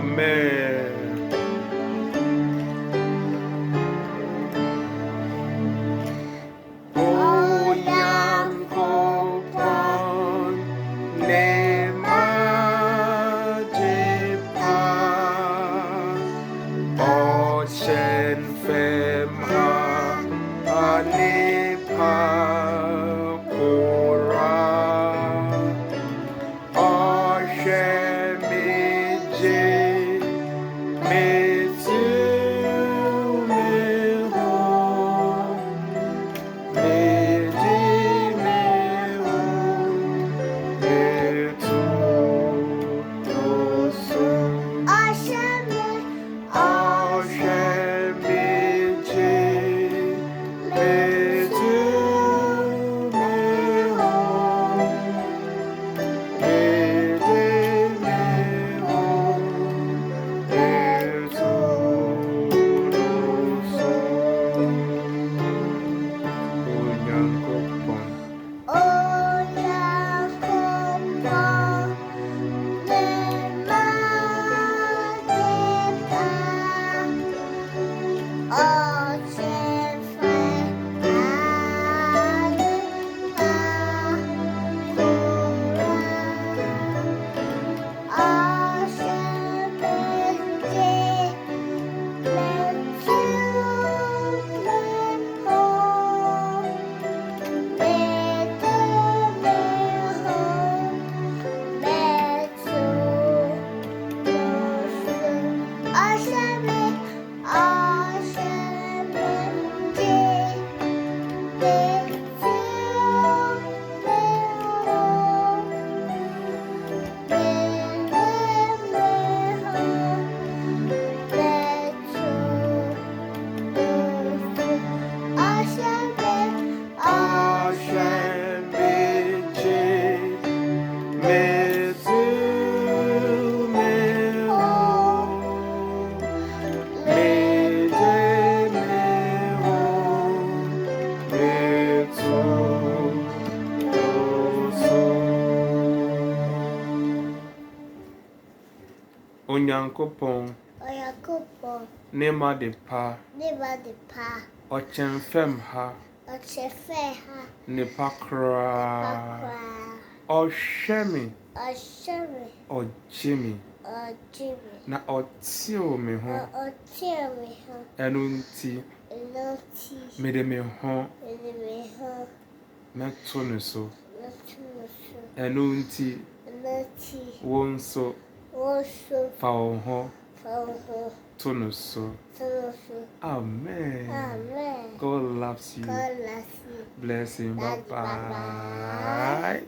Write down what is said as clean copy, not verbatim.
Amen. Onyankopɔn Ne M'Adepa, Ɔkyɛn nnepa koraa, Ɔhwɛ Mede, meto Mede meto Onyankopɔn Ne M'Adepa, Ɔkyɛn ha nnepa koraa, Ɔhwɛ me ɔgye me na ɔtew me ho, ɛno nti mede me ho meto ne so, ɛno nti wo nso fa wo ho to no so. Amen. God loves you. Bless him. Bye bye.